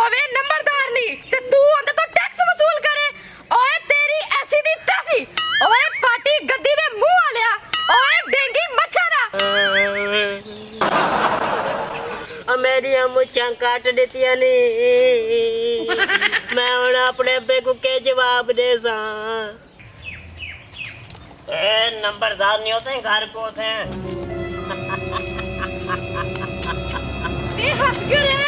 ओवे नंबरदार नहीं ते तू अंदर तो टैक्स वसूल करे। ओए तेरी ऐसी दी तैसी। ओए पार्टी गद्दी दे मुंह वालिया। ओए डेंगी मच्छरा। मेरी मुच्छां काट दित्तियां नी मैं हुण अपने अब्बे को के जवाब दे सा। नंबरदार नहीं होते घर को होते हंस क्यों रहे हैं?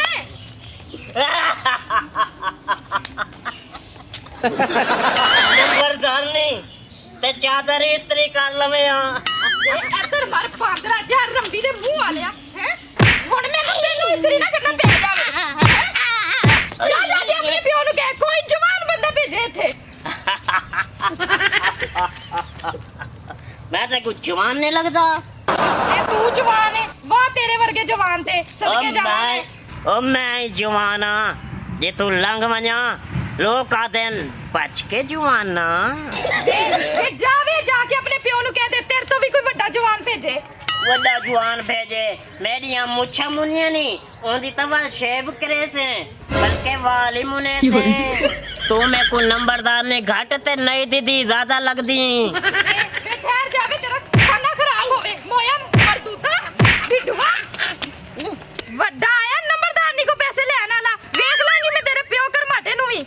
नंबरदार नहीं ते चादर इस्त्री कर लवे इधर मार 15,000 रंबी दे मुंह वालिया हैं हुन मैनू तेनू इस्त्री ना करना पै जावे। जा अपने प्यो नु कह कोई जवान बंदा भेजे थे। मैं तो कुछ जवान नहीं लगता। तू जवान है वाह तेरे वर्गे जवान थे सदके जावे। ओ मैं जवान हां जे तू लंघ वजा लोग आते बच के जवाना जावे जाके अपने प्यो नु कह दे तेरे तो भी कोई बड़ा जवान भेजे। बड़ा जवान भेजे मेरिया मुच्छा मुनिया नहीं ओंदी तवा शेव करे से बल्कि वाली मुने से तू मैं को नंबरदार ने घाट ते नहीं दीदी ज्यादा लगदी। ठहर जावे तेरा खाना खराब होवे मोया मरदूता बिडवा वड्डा आया नंबरदार नी को पैसे ले आना ला देख लांगी मैं तेरे प्यो कर माटे नु भी।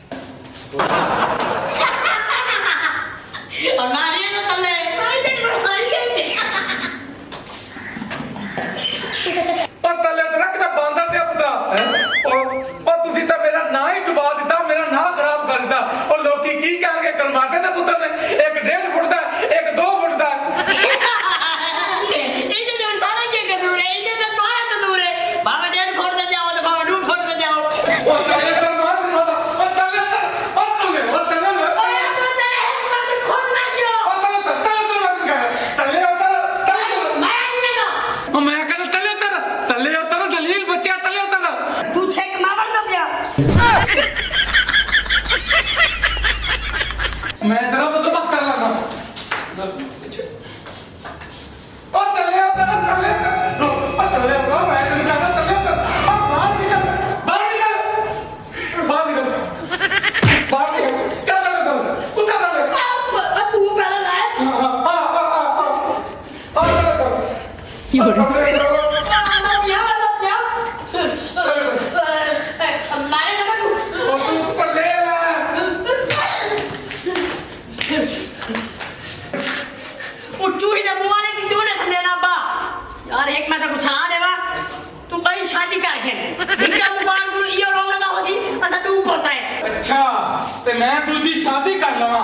और मारिए तो तले मारी दे मारी गई और तले रख दे बांदर दे पुत्रा और तुसी तो मेरा ना ही डुबा दिता मेरा ना खराब कर दिता और लोग की कहणगे कलमाटे दे पुत्र ने एक 1.5 फुट दा एक 2 फुट दा इने तो सारा के दूर है इने तो तोरा तो दूर है बाबा 1.5 फुट दे जाओ तो बाबा 2 फुट दे जाओ और तले कलमाट दे और तले मैं तेरा बंदोबस्त कर लगा और तले मैं तेरे कहना तले बाहर निकल क्या कर कुत्ता कर तू पहले लाए एक मैं तेको सलाह देवा तू कहीं शादी करके इनका मुकान को यो रोना दा होसी असा तू पोता है। अच्छा ते मैं दूजी शादी कर लवा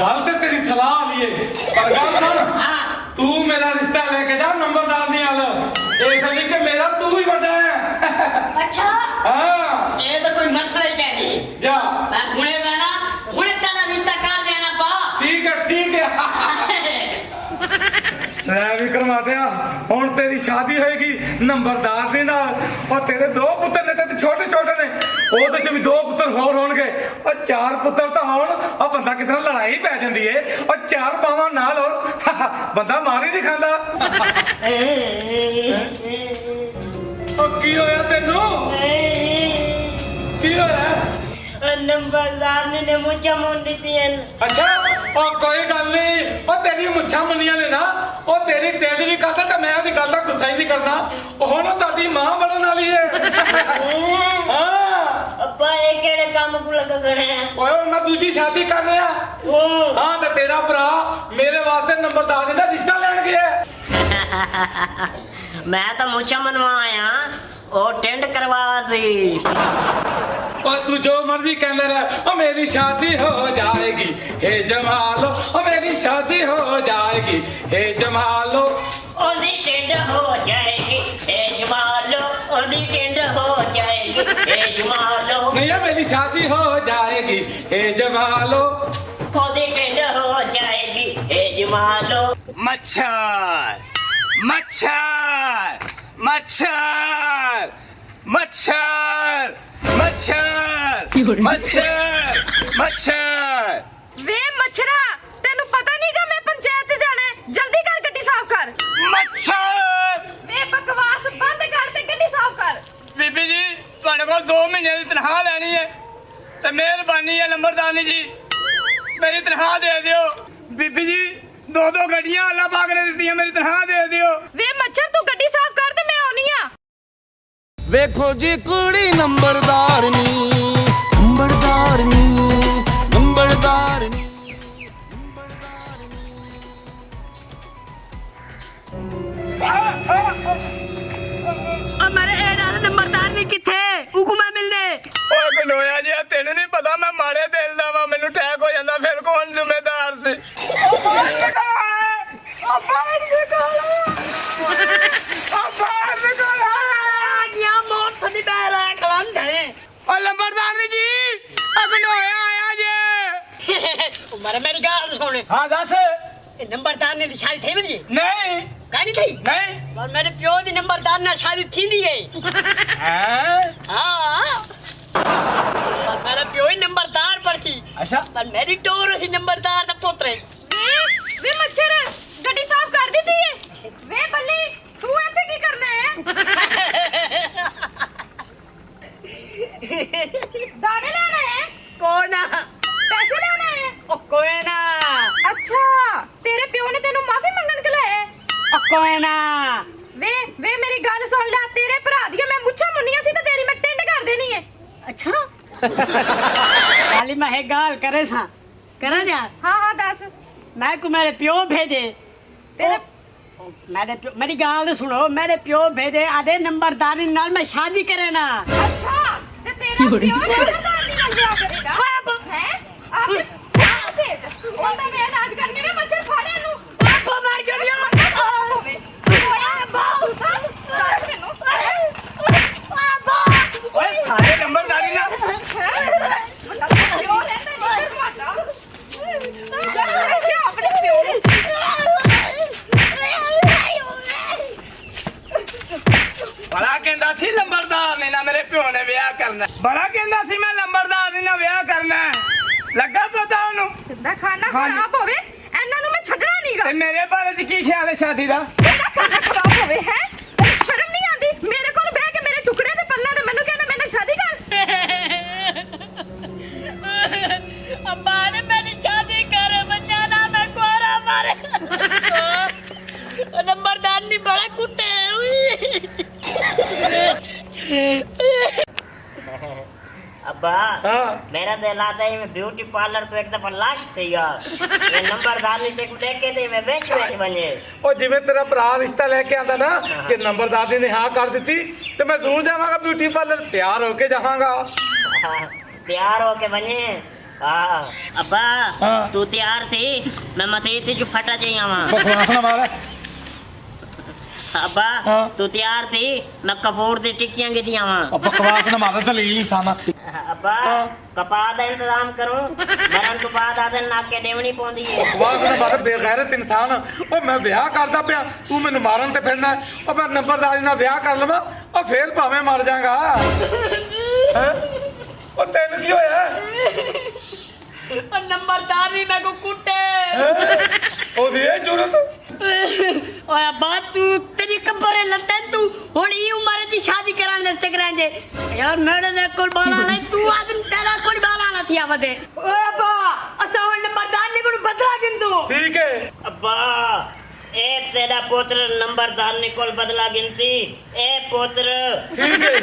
गल ते तेरी सलाह लिए पर गल सुन तू मेरा रिश्ता लेके जा नंबरदार नहीं आला ए सली के मेरा तू ही बड़ा है। अच्छा हां ये तो कोई मसला ही नहीं जा मैं हुने ना हुने तेरा रिश्ता कर देना पा ठीक है मैं भी करवाते हुन तेरी शादी होएगी नंबरदार दे नाल और तेरे 2 पुत्र ने ते छोटे छोटे ने ओदे च भी 2 पुत्र होर होणगे और 4 पुत्र तो होण और बंदा किस तरह लड़ाई पै जांदी है और 4 पावां नाल होण बंदा मार ही नहीं खांदा। ओ की होया तेनू की होया नंबरदार ने मुझे मुंड दी है। अच्छा और कोई गल नहीं और तेरी मुच्छा मुनियां ने ना और तेरी तेज नहीं करता तो मैं आदी गल दा गुस्सा ही नहीं करना हुण ताडी मां बनन वाली है। हां अब्बा ये केड़े काम को लगा गणे ओए मैं दूजी शादी कर रहा हां ते तेरा भरा मेरे वास्ते नंबरदार दा रिश्ता लेन गया। मैं तो मुच्छा मनवा आया ओ टेंड करवा सी और तू जो मर्जी कहने रहे ओ मेरी शादी हो जाएगी हे जमालो ओ मेरी शादी हो जाएगी हे जमालो ओदी टेंड हो जाएगी हे जमालो ओदी टेंड हो जाएगी हे जमालो नहीं मेरी शादी हो जाएगी हे जमालो ओदी टेंड हो जाएगी हे जमालो। मच्छर मच्छर मच्छर मच्छर मच्छर मच्छर मच्छर वे मच्छरा तेनू पता नहीं का मैं पंचायत से जाना है जल्दी कर गड्डी साफ कर। मच्छर वे बकवास बंद कर ते गड्डी साफ कर। बीबी जी तुहाडे कोल 2 महीने दी तनख्वाह लेनी है तो मेहरबानी है नंबरदारनी जी मेरी तनख्वाह दे दियो। बीबी जी 2 गड्डियां अल्लाह पाक ने दी मेरी तनख्वाह दे दियो। ਵੇ ਮੱਛਰ ਤੂੰ ਗੱਡੀ ਸਾਫ਼ ਕਰ ਤੇ ਮੈਂ ਆਉਣੀ ਆ। ਵੇਖੋ ਜੀ ਕੁੜੀ ਨੰਬਰਦਾਰਨੀ ਨੰਬਰਦਾਰਨੀ ਨੰਬਰਦਾਰਨੀ हमारे नंबरदार भी किथे हुकुम मिलने ओए गलोया जी तेन नहीं पता मैं माड़े दिल दा वा मैनू अटैक हो जांदा फिर कौन जिम्मेदार से। नंबरदार जी गलोया आया जे मेरी गाल सुन हाँ दस नंबरदार ने शादी थी मेरी नहीं कहानी थी नहीं और मेरे प्यो दी नंबरदार ने शादी थी दी है हैं? हाँ पर मेरा प्यो ही नंबरदार पर थी अच्छा पर मेरी टोर ही नंबरदार दा पुत्र है। ਵੇ ਮੱਛਰ ਗੱਡੀ ਸਾਫ਼ ਕਰ ਦਿੱਤੀ ਏ। ਵੇ ਬੱਲੀ ਤੂੰ ਇੱਥੇ ਕੀ ਕਰਨਾ ਹੈ? ਦਾਣੇ ਲੈਣਾ ਹੈ? कौन ਪੈਸੇ ਲੈਣਾ ਹੈ? ओ कोई ना ਅੱਛਾ ਤੇਰੇ ਪਿਓ ਨੇ ਤੈਨੂੰ ਮਾਫੀ ਮੰਗਣ ਕਲਾਇਆ ਹੈ? ओ कोई ना ਵੇ ਮੇਰੀ ਗੱਲ ਸੁਣ ਲੈ ਤੇਰੇ ਭਰਾ ਦੀਆਂ ਮੈਂ ਮੁੱਛਾਂ ਮੁੰਨੀਆਂ ਸੀ ਤੇ ਤੇਰੀ ਮੈਂ ਟਿੰਡ ਕਰ ਦੇਣੀ ਹੈ। अच्छा खाली मैं है गाल करे सा करा जा ਹਾਂ ਹਾਂ ਦੱਸ मैं को मेरे प्यो भेजे तेरे मेरे मेरी गाल सुनो मेरे प्यो भेजे आधे नंबरदारी नाल मैं शादी करे ना। ਅੱਛਾ ਤੇ ਤੇਰਾ ਪਿਓ ਨੰਬਰਦਾਰ ਦੀ ਨਾਲ ਵਿਆਹ ਕਰੇਗਾ ਹੈ ਆਪੇ ਭੇਜ ਉਹ ਤਾਂ ਮੈਂ ਇਲਾਜ ਕਰਕੇ ਵੇ ਮੱਛਰ ਫਾੜੇ ਨੂੰ आंखों मार के लियो ਹੋਵੇ ਓਏ ਬਾਉ ਮੈਨੂੰ ओए सारे नंबरदारी ना ਵੱਡਾ ਪਿਓ ਰਹਿੰਦਾ ਨਹੀਂ ਤੁਹਾਡਾ ਜਾ ਕੇ ਆਪਣੇ ਪਿਓ ਨੂੰ बड़ा कहंदा सी नंबरदार ने ना मेरे प्यो ने ब्याह करना बड़ा कहंदा सी मैं नंबरदार ने ना ब्याह करना लगा पता ओनू ਦਾ ਖਾਣਾ ਖਰਾਬ ਹੋਵੇ ਇਹਨਾਂ ਨੂੰ ਮੈਂ ਛੱਡਣਾ ਨਹੀਂਗਾ ते मेरे बारे च की ख्याल है शादी दा ਇਹਦਾ ਖਾਣਾ ਖਰਾਬ ਹੋਵੇ ਹੈ ਸ਼ਰਮ ਨਹੀਂ ਆਉਂਦੀ ਮੇਰੇ ਕੋਲ ਬਹਿ ਕੇ ਮੇਰੇ ਟੁਕੜੇ ਦੇ ਪੱਲੇ ਤੇ ਮੈਨੂੰ ਕਹਿੰਦਾ ਮੈਨੇ ਸ਼ਾਦੀ ਕਰ अब्बा ने मेरी शादी करे बन्या ना मैं कोरा मारे नंबरदार नहीं बड़ा कुटे अब्बा हां मेरा दिल आता है मैं ब्यूटी पार्लर तो एक दफा लाश थी यार ये नंबरदार ने तेको देख के दे मैं बेच बने ਉਹ ਜਿਵੇਂ ਤੇਰਾ ਭਰਾ ਰਿਸ਼ਤਾ ਲੈ ਕੇ ਆਂਦਾ ਨਾ ਕਿ ਨੰਬਰਦਾਰ ਨੇ ਹਾਂ ਕਰ ਦਿੱਤੀ ਤੇ ਮੈਂ ਜ਼ਰੂਰ ਜਾਵਾਂਗਾ ਬਿਊਟੀ ਪਾਰਲਰ ਤਿਆਰ ਹੋ ਕੇ ਜਾਵਾਂਗਾ। तैयार हो के बने हाँ अब्बा हाँ। तू तैयार थी मैं मसीह थी जो फटा चाहिए वहाँ ਬਕਵਾਸ ਨਾ ਮਾਰ अब्बा हाँ। तू तैयार थी मैं कपूर दी टिक्कियां की दिया वहाँ ਉਹ ਬਕਵਾਸ ਨਾ ਮਾਰ ਦਲੀਲ ਇਨਸਾਨ अब्बा हाँ। कपा का इंतजाम करूं मरण तो बाद आधे नाक के देवनी पौंदी है ਬਕਵਾਸ ਨਾ ਮਾਰ ਬੇਗੈਰਤ ਇਨਸਾਨ ਉਹ ਮੈਂ ਵਿਆਹ ਕਰਦਾ ਪਿਆ ਤੂੰ ਮੈਨੂੰ ਮਾਰਨ ਤੇ ਫਿਰਨਾ ਉਹ ਮੈਂ ਨੰਬਰਦਾਰੀ ਨਾਲ ਵਿਆਹ ਕਰ ਲਵਾਂ ਉਹ ਫੇਰ ਭਾਵੇਂ ਮਰ ਜਾਗਾ ਹੈ ਉਹ ਤੈਨੂੰ ਕੀ ਹੋਇਆ और नंबरदार भी मेरे को कुटे ਉਹਦੀ ਇਹ ਜ਼ਰੂਰਤ और अब्बा तू तेरी कब्र है लंदन तू हुन ई उम्र दी शादी कराने चकरां जे यार मेरे दे कोल बाला नहीं तू आदम तेरा कोल बाला ना थी आवदे ओ अब्बा असा नंबरदार ने को बदला गिन तू ਠੀਕ ਹੈ अब्बा ए तेरा पुत्र नंबरदार ने कोल बदला गिनसी ए पुत्र ਠੀਕ ਹੈ